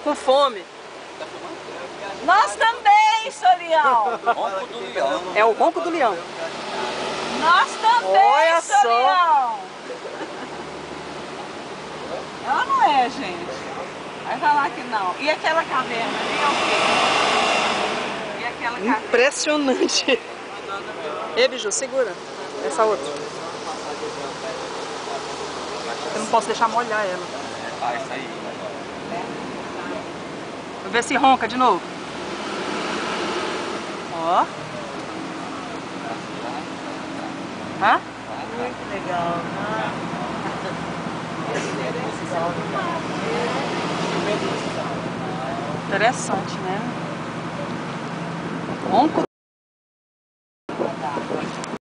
com fome. Nós também, seu leão. Ronco do leão. É o ronco do leão. Nós também, Olha seu só. leão. Ela não é, gente. Vai falar que não. E aquela caverna ali é o quê? E aquela caverna? Impressionante. Ei, Biju, segura. Essa outra. Eu não posso deixar molhar ela. Ah, isso aí. Vou ver se ronca de novo. Ó. Hã? Muito legal, né? Interessante, né? Ronco.